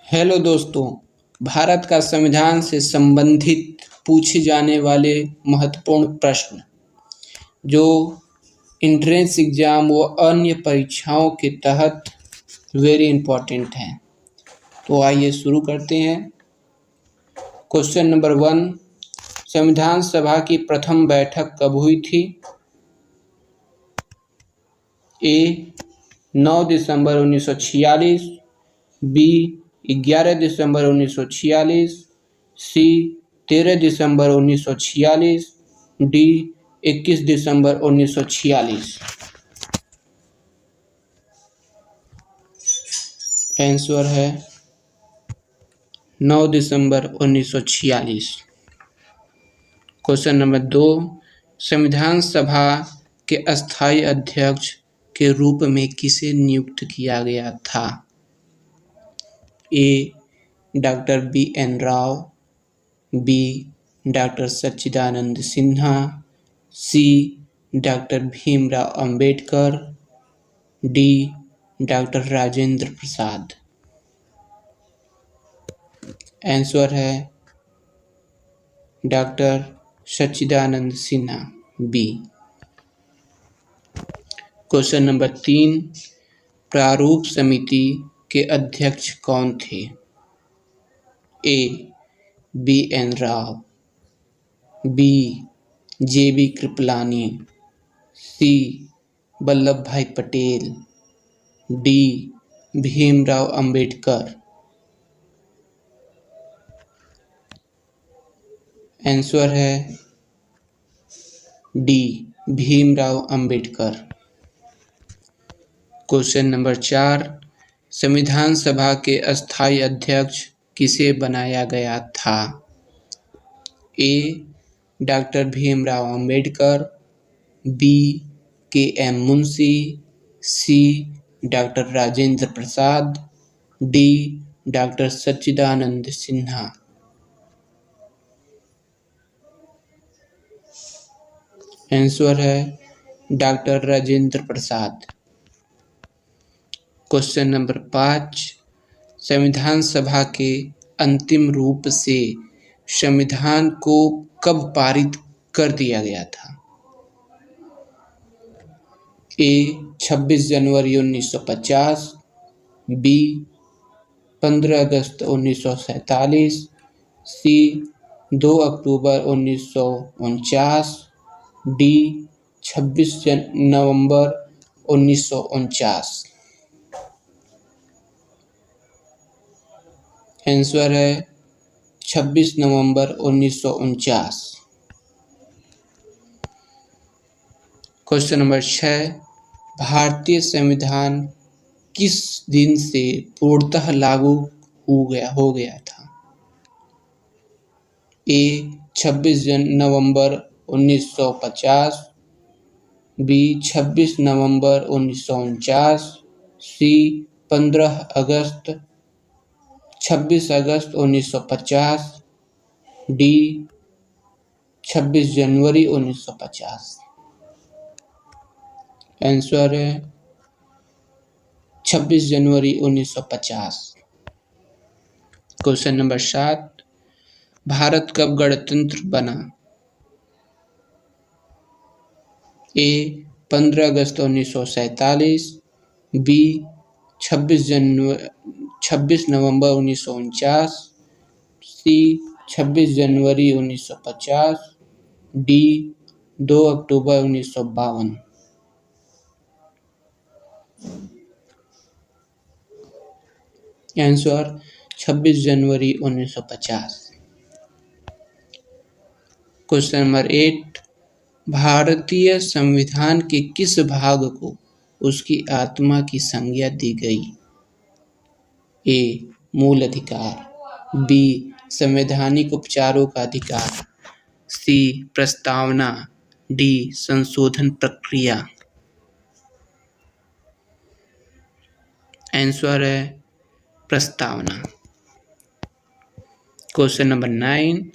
Hello दोस्तों, भारत का संविधान से संबंधित पूछे जाने वाले महत्वपूर्ण प्रश्न जो एंट्रेंस एग्जाम व अन्य परीक्षाओं के तहत वेरी इम्पोर्टेंट हैं। तो आइए शुरू करते हैं। क्वेश्चन नंबर 1, संविधान सभा की प्रथम बैठक कब हुई थी? ए 9 दिसंबर 1946, बी 11 दिसंबर 1946, सी 13 दिसंबर 1946, डी 21 दिसंबर 1946। आंसर है 9 दिसंबर 1946। क्वेश्चन नंबर 2, संविधान सभा के अस्थायी अध्यक्ष के रूप में किसे नियुक्त किया गया था? A doctor BN. Rao, B doctor Sachchidanand Sinha, C doctor Bhimrao Ambedkar, D doctor Rajendra Prasad. Answer है doctor Sachchidanand Sinha, B. Question number 3, प्रारूप समिति के अध्यक्ष कौन थे? A BN. Rao, B JB. Kripalani, C Vallabh Bhai Patel, D Bhimrao Ambedkar. Answer है D Bhimrao Ambedkar. Question number 4, संविधान सभा के अस्थायी अध्यक्ष किसे बनाया गया था? A doctor Bhimrao Ambedkar, B KM. Munshi, C doctor Rajendra Prasad, D doctor Sachchidanand Sinha. Answer है doctor Rajendra Prasad. Question number 5, संविधान सभा के अंतिम रूप से संविधान को कब पारित कर दिया गया था? ए 26 जनवरी 1950, बी 15 अगस्त 1947, सी 2 अक्टूबर 1949, डी 26 नवंबर 1949। आंसर है 26 नवंबर 1949। क्वेश्चन नंबर 6, भारतीय संविधान किस दिन से पूर्णतः लागू हो गया था? ए 26 नवंबर 1950, बी 26 नवंबर 1949, सी 26 अगस्त 1950, डी 26 जनवरी 1950। आंसर है 26 जनवरी 1950। क्वेश्चन नंबर 7, भारत कब गणतंत्र बना? ए 15 अगस्त 1947, बी 26 नवंबर 1949, सी 26 जनवरी 1950, डी 2 अक्टूबर 1952। आंसर 26 जनवरी 1950। क्वेश्चन नंबर 8, भारतीय संविधान के किस भाग को उसकी आत्मा की संज्ञा दी गई? ए मूल अधिकार, बी संवैधानिक उपचारों का अधिकार, सी प्रस्तावना, डी संशोधन प्रक्रिया। आंसर है प्रस्तावना। क्वेश्चन नंबर 9,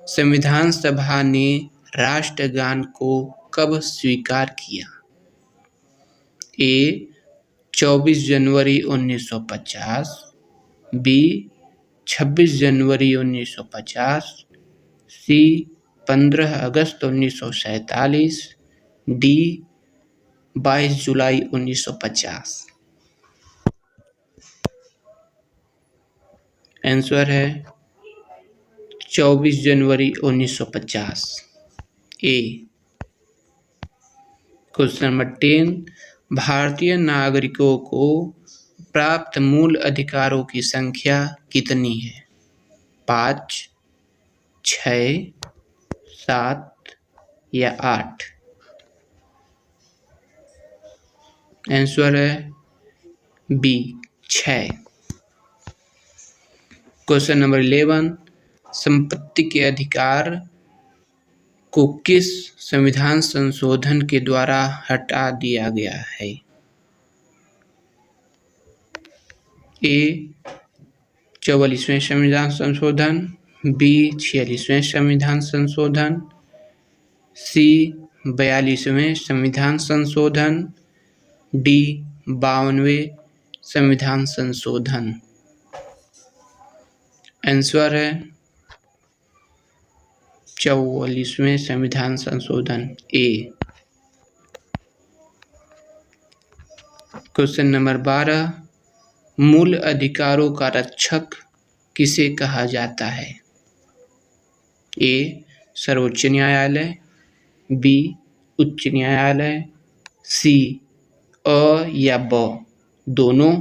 संविधान सभा ने राष्ट्रगान को कब स्वीकार किया? ए 24 जनवरी 1950, बी 26 जनवरी 1950, सी 15 अगस्त 1947, डी 22 जुलाई 1950। आंसर है 24 जनवरी 1950 ए। क्वेश्चन नंबर 10, भारतीय नागरिकों को प्राप्त मूल अधिकारों की संख्या कितनी है? 5, 6, 7 या 8? आंसर है बी 6। क्वेश्चन नंबर 11, संपत्ति के अधिकार को किस संविधान संशोधन के द्वारा हटा दिया गया है? ए 44वें संविधान संशोधन, बी 46वें संविधान संशोधन, सी 42वें संविधान संशोधन, डी 52वें संविधान संशोधन। आंसर है 44वें संविधान संशोधन ए। क्वेश्चन नंबर 12, मूल अधिकारों का रक्षक किसे कहा जाता है? ए सर्वोच्च न्यायालय, बी उच्च न्यायालय, सी अ या ब दोनों,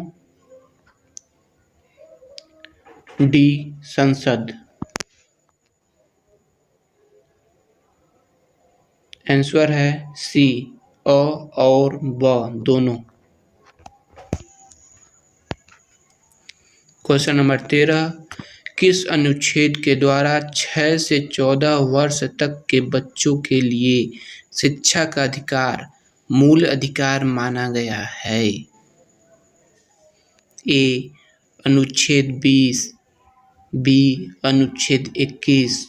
डी संसद। आंसर है सी अ और ब दोनों। क्वेश्चन नंबर 13, किस अनुच्छेद के द्वारा 6 से 14 वर्ष तक के बच्चों के लिए शिक्षा का अधिकार मूल अधिकार माना गया है? ए अनुच्छेद 20, बी अनुच्छेद 21,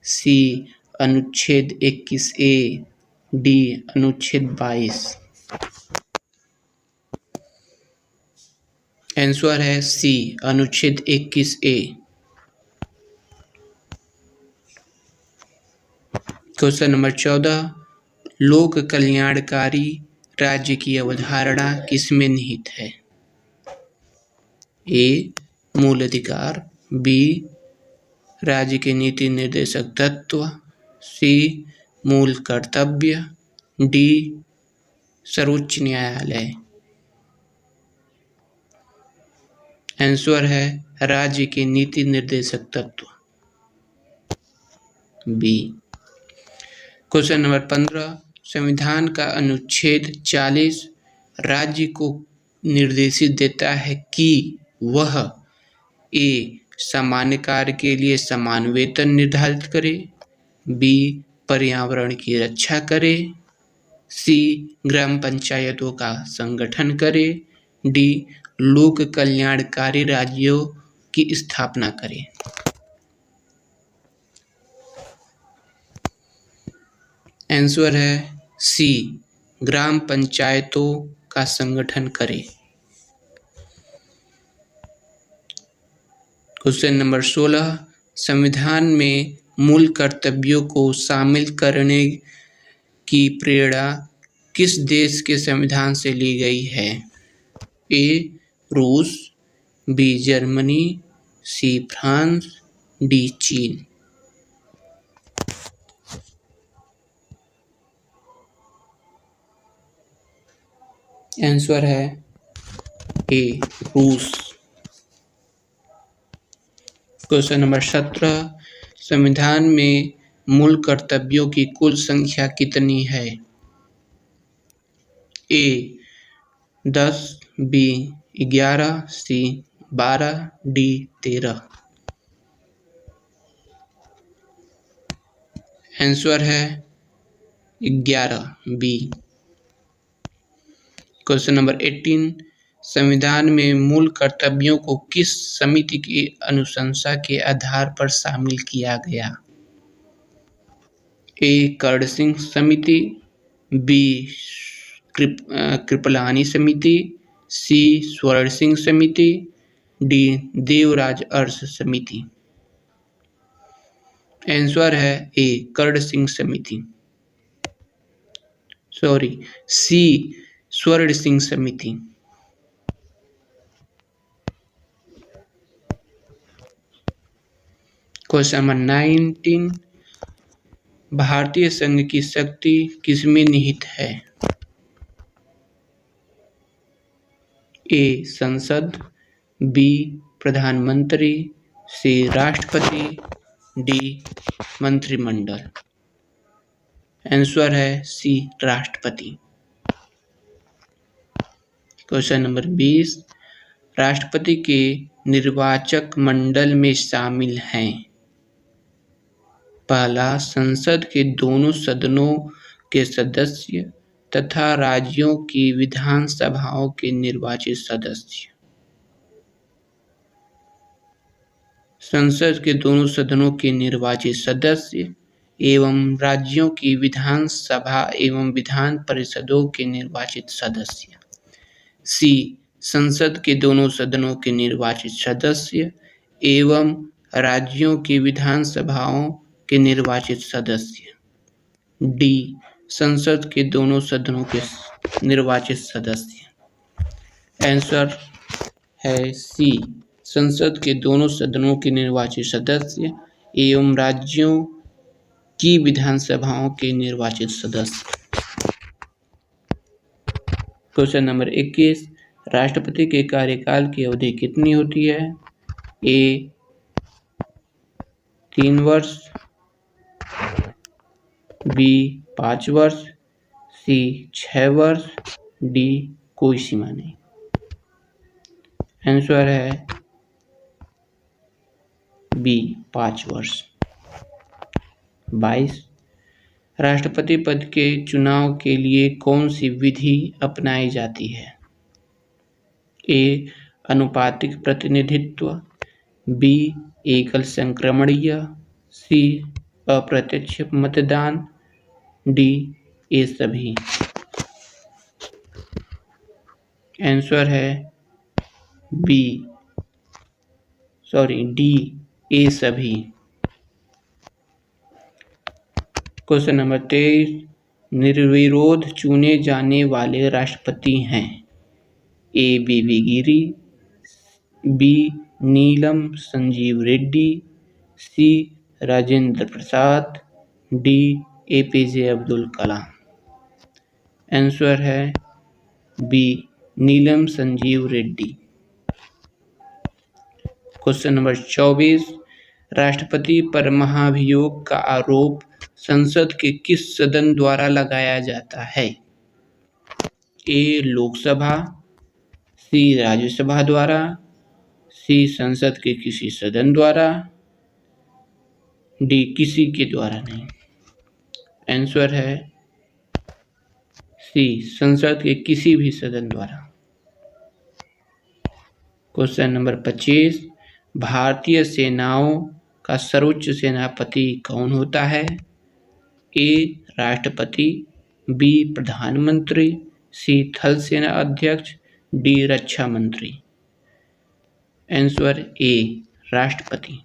सी अनुच्छेद 21 ए, डी अनुच्छेद 22। आंसर है सी अनुच्छेद 21 ए। क्वेश्चन नंबर 14, लोक कल्याणकारी राज्य की अवधारणा किसमें निहित है? ए मूल अधिकार, बी राज्य के नीति निर्देशक तत्व, सी मूल कर्तव्य, डी सर्वोच्च न्यायालय। आंसर है राज्य के नीति निर्देशक तत्व, बी। क्वेश्चन नंबर 15, संविधान का अनुच्छेद 40 राज्य को निर्देशित देता है कि वह ए सामान्य कार्य के लिए समान वेतन निर्धारित करे, बी पर्यावरण की रक्षा करे, सी ग्राम पंचायतों का संगठन करे, डी लोक कल्याणकारी राज्यों की स्थापना करे। आंसर है सी ग्राम पंचायतों का संगठन करे। क्वेश्चन नंबर 16, संविधान में मूल कर्तव्यों को शामिल करने की प्रेरणा किस देश के संविधान से ली गई है? ए रूस, B Germany, C France, D चीन। आंसर है ए रूस। क्वेश्चन नंबर 17, संविधान में मूल कर्तव्यों की कुल संख्या कितनी है? ए 10, बी 11, सी 12, डी 13। आंसर है 11, बी। क्वेश्चन नंबर 18, संविधान में मूल कर्तव्यों को किस समिति की अनुशंसा के आधार पर शामिल किया गया? ए कर्ण सिंह समिति, बी कृपलानी समिति, सी स्वर्ण सिंह समिति, डी देवराज अर्ष समिति। आंसर है ए कर्ण सिंह समिति, सॉरी सी स्वर्ण सिंह समिति। क्वेश्चन नंबर 19, भारतीय संघ की शक्ति किसमें निहित है? ए संसद, बी प्रधानमंत्री, सी राष्ट्रपति, डी मंत्रिमंडल। आंसर है सी राष्ट्रपति। क्वेश्चन नंबर 20, राष्ट्रपति के निर्वाचक मंडल में शामिल हैं? पहला, संसद के दोनों सदनों के सदस्य तथा राज्यों की विधानसभाओं के निर्वाचित सदस्य। संसद के दोनों सदनों के निर्वाचित सदस्य एवं राज्यों की विधानसभा एवं विधान परिषदों के निर्वाचित सदस्य। सी संसद के दोनों सदनों के निर्वाचित सदस्य एवं राज्यों की विधानसभाओं के निर्वाचित सदस्य। डी संसद के दोनों सदनों के निर्वाचित सदस्य। आंसर है सी संसद के दोनों सदनों के निर्वाचित सदस्य एवं राज्यों की विधानसभाओं के निर्वाचित सदस्य। क्वेश्चन नंबर 21, राष्ट्रपति के कार्यकाल की अवधि कितनी होती है? ए 3 वर्ष, बी 5 वर्ष, सी 6 वर्ष, डी कोई सीमा नहीं। आंसर है बी 5 वर्ष। 22, राष्ट्रपति पद के चुनाव के लिए कौन सी विधि अपनाई जाती है? ए अनुपातिक प्रतिनिधित्व, बी एकल संक्रमणीय, सी अप्रत्यक्ष मतदान, डी ये सभी। आंसर है डी ये सभी। क्वेश्चन नंबर 23, निर्विरोध चुने जाने वाले राष्ट्रपति हैं? ए बीवी गिरी, बी नीलम संजीव रेड्डी, सी Rajendra Prasad, D APJ Abdul Kalam. Answer है बी नीलम संजीव रेड्डी। क्वेश्चन नंबर 24, राष्ट्रपति पर महाभियोग का आरोप संसद के किस सदन द्वारा लगाया जाता है? ए लोकसभा, सी राज्यसभा द्वारा, सी संसद के किसी सदन द्वारा, डी किसी के द्वारा नहीं। आंसर है सी संसद के किसी भी सदन द्वारा। क्वेश्चन नंबर 25, भारतीय सेनाओं का सर्वोच्च सेनापति कौन होता है? ए राष्ट्रपति, बी प्रधानमंत्री, सी थल सेना अध्यक्ष, डी रक्षा मंत्री। आंसर ए राष्ट्रपति।